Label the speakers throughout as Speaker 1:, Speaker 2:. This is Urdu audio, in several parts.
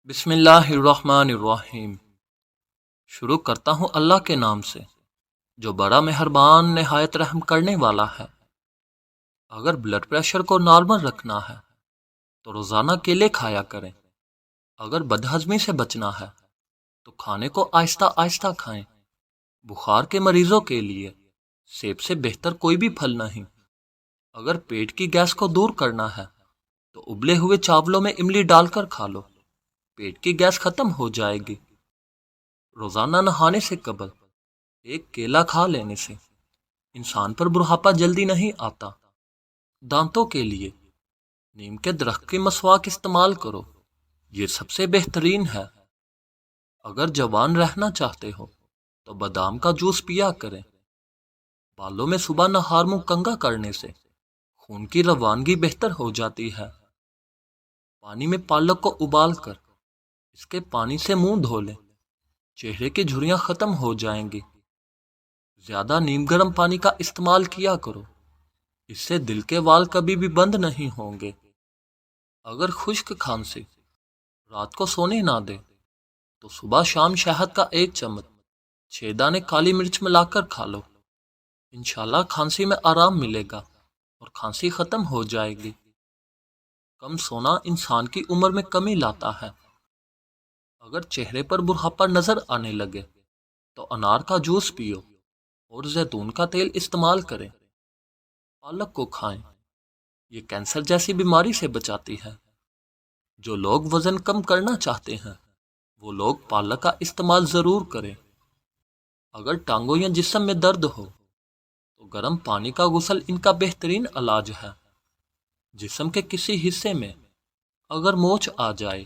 Speaker 1: بسم اللہ الرحمن الرحیم۔ شروع کرتا ہوں اللہ کے نام سے جو بڑا مہربان نہایت رحم کرنے والا ہے۔ اگر بلڈ پریشر کو نارمل رکھنا ہے تو روزانہ کیلے کھایا کریں۔ اگر بدہضمی سے بچنا ہے تو کھانے کو آہستہ آہستہ کھائیں۔ بخار کے مریضوں کے لیے سیب سے بہتر کوئی بھی پھل نہیں۔ اگر پیٹ کی گیس کو دور کرنا ہے تو ابلے ہوئے چاولوں میں املی ڈال کر کھا لو، پیٹ کی گیس ختم ہو جائے گی۔ روزانہ نہانے سے قبل ایک کیلا کھا لینے سے انسان پر بڑھاپا جلدی نہیں آتا۔ دانتوں کے لیے نیم کے درخت کی مسواک استعمال کرو، یہ سب سے بہترین ہے۔ اگر جوان رہنا چاہتے ہو تو بادام کا جوس پیا کریں۔ بالوں میں صبح نہار منہ کنگھا کرنے سے خون کی روانگی بہتر ہو جاتی ہے۔ پانی میں پالک کو ابال کر اس کے پانی سے منہ دھو لیں، چہرے کی جھریاں ختم ہو جائیں گی۔ زیادہ نیم گرم پانی کا استعمال کیا کرو، اس سے دل کے وال کبھی بھی بند نہیں ہوں گے۔ اگر خشک کھانسی رات کو سونے نہ دے تو صبح شام شہد کا 1 چمچ 6 دانے کالی مرچ ملا کر کھا لو، انشاءاللہ کھانسی میں آرام ملے گا اور کھانسی ختم ہو جائے گی۔ کم سونا انسان کی عمر میں کمی لاتا ہے۔ اگر چہرے پر بڑھاپا نظر آنے لگے تو انار کا جوس پیو اور زیتون کا تیل استعمال کریں۔ پالک کو کھائیں، یہ کینسر جیسی بیماری سے بچاتی ہے۔ جو لوگ وزن کم کرنا چاہتے ہیں وہ لوگ پالک کا استعمال ضرور کریں۔ اگر ٹانگوں یا جسم میں درد ہو تو گرم پانی کا غسل ان کا بہترین علاج ہے۔ جسم کے کسی حصے میں اگر موچ آ جائے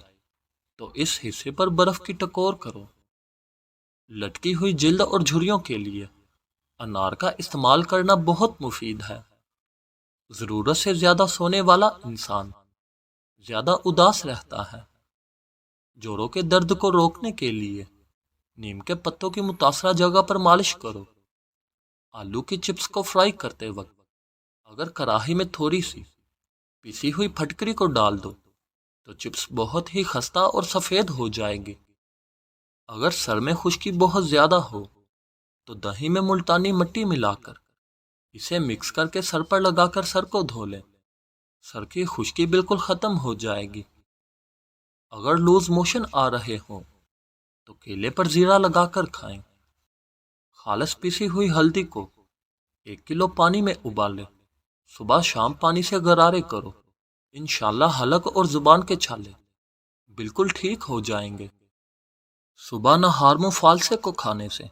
Speaker 1: تو اس حصے پر برف کی ٹکور کرو۔ لٹکی ہوئی جلد اور جھریوں کے لیے انار کا استعمال کرنا بہت مفید ہے۔ ضرورت سے زیادہ سونے والا انسان زیادہ اداس رہتا ہے۔ جوڑوں کے درد کو روکنے کے لیے نیم کے پتوں کی متاثرہ جگہ پر مالش کرو۔ آلو کی چپس کو فرائی کرتے وقت اگر کڑاہی میں تھوڑی سی پیسی ہوئی پھٹکری کو ڈال دو تو چپس بہت ہی خستہ اور سفید ہو جائے گی۔ اگر سر میں خشکی بہت زیادہ ہو تو دہی میں ملتانی مٹی ملا کر اسے مکس کر کے سر پر لگا کر سر کو دھو لیں، سر کی خشکی بالکل ختم ہو جائے گی۔ اگر لوز موشن آ رہے ہوں تو کیلے پر زیرہ لگا کر کھائیں۔ خالص پیسی ہوئی ہلدی کو 1 کلو پانی میں ابالیں، صبح شام پانی سے غرارے کرو، انشاءاللہ حلق اور زبان کے چھالے بالکل ٹھیک ہو جائیں گے۔ صبح نہار منہ فالسے کو کھانے سے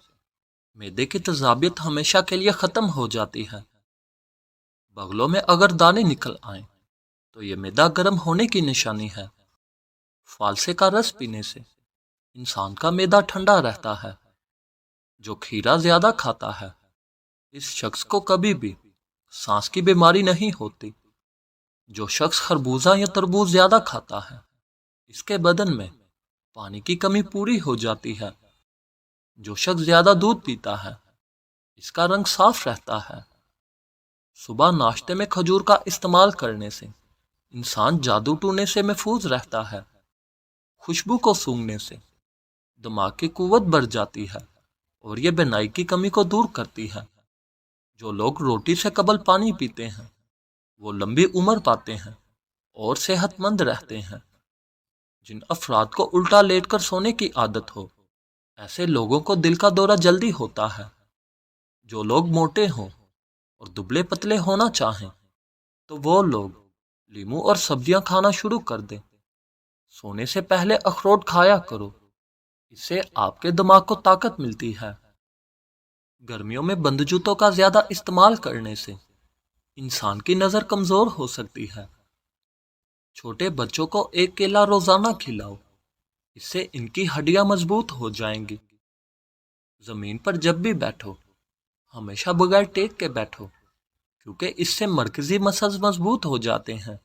Speaker 1: معدے کی تیزابیت ہمیشہ کے لیے ختم ہو جاتی ہے۔ بغلوں میں اگر دانے نکل آئیں تو یہ معدہ گرم ہونے کی نشانی ہے۔ فالسے کا رس پینے سے انسان کا معدہ ٹھنڈا رہتا ہے۔ جو کھیرا زیادہ کھاتا ہے اس شخص کو کبھی بھی سانس کی بیماری نہیں ہوتی۔ جو شخص خربوزہ یا تربوز زیادہ کھاتا ہے اس کے بدن میں پانی کی کمی پوری ہو جاتی ہے۔ جو شخص زیادہ دودھ پیتا ہے اس کا رنگ صاف رہتا ہے۔ صبح ناشتے میں کھجور کا استعمال کرنے سے انسان جادو ٹونے سے محفوظ رہتا ہے۔ خوشبو کو سونگھنے سے دماغ کی قوت بڑھ جاتی ہے اور یہ بینائی کی کمی کو دور کرتی ہے۔ جو لوگ روٹی سے قبل پانی پیتے ہیں وہ لمبی عمر پاتے ہیں اور صحت مند رہتے ہیں۔ جن افراد کو الٹا لیٹ کر سونے کی عادت ہو ایسے لوگوں کو دل کا دورہ جلدی ہوتا ہے۔ جو لوگ موٹے ہوں اور دبلے پتلے ہونا چاہیں تو وہ لوگ لیموں اور سبزیاں کھانا شروع کر دیں۔ سونے سے پہلے اخروٹ کھایا کرو، اس سے آپ کے دماغ کو طاقت ملتی ہے۔ گرمیوں میں بند جوتوں کا زیادہ استعمال کرنے سے انسان کی نظر کمزور ہو سکتی ہے۔ چھوٹے بچوں کو 1 کیلا روزانہ کھلاؤ، اس سے ان کی ہڈیاں مضبوط ہو جائیں گی۔ زمین پر جب بھی بیٹھو ہمیشہ بغیر ٹیک کے بیٹھو کیونکہ اس سے مرکزی مسلز مضبوط ہو جاتے ہیں۔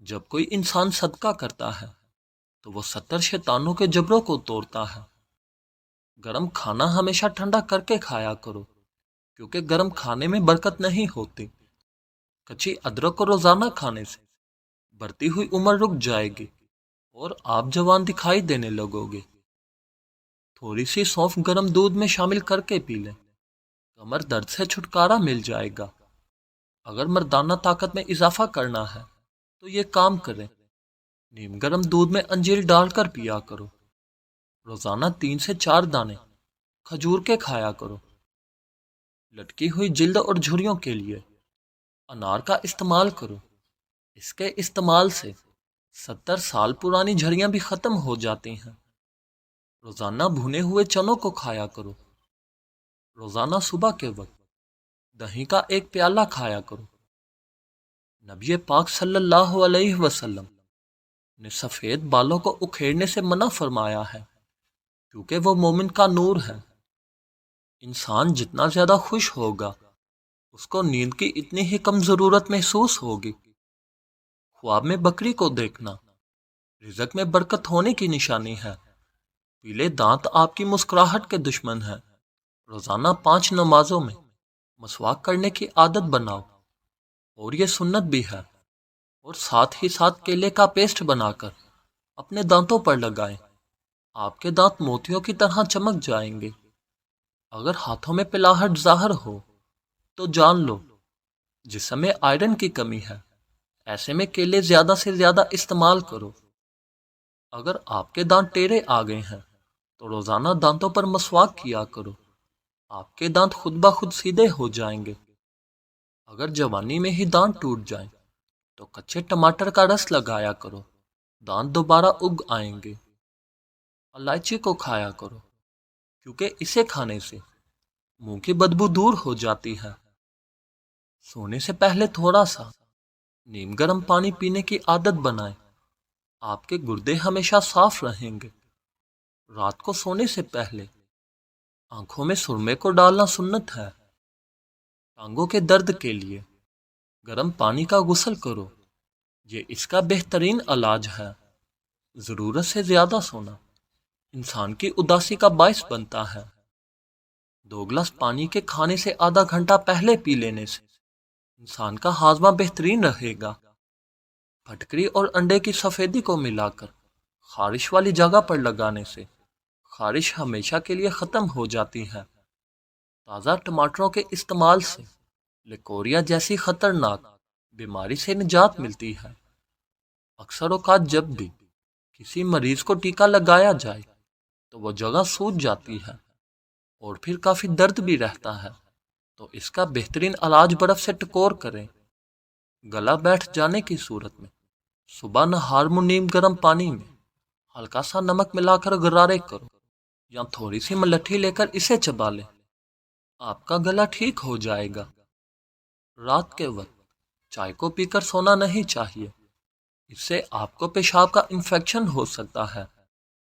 Speaker 1: جب کوئی انسان صدقہ کرتا ہے تو وہ 70 شیطانوں کے جبروں کو توڑتا ہے۔ گرم کھانا ہمیشہ ٹھنڈا کر کے کھایا کرو کیونکہ گرم کھانے میں برکت نہیں ہوتی۔ کچی ادرک کو روزانہ کھانے سے بڑھتی ہوئی عمر رک جائے گی اور آپ جوان دکھائی دینے لگو گے۔ تھوڑی سی سونف گرم دودھ میں شامل کر کے پی لیں، کمر درد سے چھٹکارا مل جائے گا۔ اگر مردانہ طاقت میں اضافہ کرنا ہے تو یہ کام کریں، نیم گرم دودھ میں انجیر ڈال کر پیا کرو۔ روزانہ 3 سے 4 دانے کھجور کے کھایا کرو۔ لٹکی ہوئی جلد اور جھریوں کے لیے انار کا استعمال کرو، اس کے استعمال سے 70 سال پرانی جھریاں بھی ختم ہو جاتی ہیں۔ روزانہ بھنے ہوئے چنوں کو کھایا کرو۔ روزانہ صبح کے وقت دہی کا ایک پیالہ کھایا کرو۔ نبی پاک صلی اللہ علیہ وسلم نے سفید بالوں کو اکھیڑنے سے منع فرمایا ہے، کیونکہ وہ مومن کا نور ہے۔ انسان جتنا زیادہ خوش ہوگا اس کو نیند کی اتنی ہی کم ضرورت محسوس ہوگی۔ خواب میں بکری کو دیکھنا رزق میں برکت ہونے کی نشانی ہے۔ پیلے دانت آپ کی مسکراہٹ کے دشمن ہیں۔ روزانہ 5 نمازوں میں مسواک کرنے کی عادت بناؤ، اور یہ سنت بھی ہے۔ اور ساتھ ہی ساتھ کیلے کا پیسٹ بنا کر اپنے دانتوں پر لگائیں، آپ کے دانت موتیوں کی طرح چمک جائیں گے۔ اگر ہاتھوں میں پلاہٹ ظاہر ہو تو جان لو جسم میں آئرن کی کمی ہے، ایسے میں کیلے زیادہ سے زیادہ استعمال کرو۔ اگر آپ کے دانت ٹیڑے آ گئے ہیں تو روزانہ دانتوں پر مسواک کیا کرو، آپ کے دانت خود بخود سیدھے ہو جائیں گے۔ اگر جوانی میں ہی دانت ٹوٹ جائیں تو کچے ٹماٹر کا رس لگایا کرو، دانت دوبارہ اگ آئیں گے۔ الائچی کو کھایا کرو، کیونکہ اسے کھانے سے منہ کی بدبو دور ہو جاتی ہے۔ سونے سے پہلے تھوڑا سا نیم گرم پانی پینے کی عادت بنائیں، آپ کے گردے ہمیشہ صاف رہیں گے۔ رات کو سونے سے پہلے آنکھوں میں سرمے کو ڈالنا سنت ہے۔ ٹانگوں کے درد کے لیے گرم پانی کا غسل کرو، یہ اس کا بہترین علاج ہے۔ ضرورت سے زیادہ سونا انسان کی اداسی کا باعث بنتا ہے۔ 2 گلاس پانی کے کھانے سے آدھا گھنٹہ پہلے پی لینے سے انسان کا ہاضمہ بہترین رہے گا۔ پھٹکری اور انڈے کی سفیدی کو ملا کر خارش والی جگہ پر لگانے سے خارش ہمیشہ کے لیے ختم ہو جاتی ہے۔ تازہ ٹماٹروں کے استعمال سے لیکوریا جیسی خطرناک بیماری سے نجات ملتی ہے۔ اکثر اوقات جب بھی کسی مریض کو ٹیکا لگایا جائے تو وہ جگہ سوج جاتی ہے اور پھر کافی درد بھی رہتا ہے، تو اس کا بہترین علاج برف سے ٹکور کریں۔ گلا بیٹھ جانے کی صورت میں صبح نہار نیم گرم پانی میں ہلکا سا نمک ملا کر غرارے کرو، یا تھوڑی سی ملٹھی لے کر اسے چبا لیں، آپ کا گلا ٹھیک ہو جائے گا۔ رات کے وقت چائے کو پی کر سونا نہیں چاہیے، اس سے آپ کو پیشاب کا انفیکشن ہو سکتا ہے۔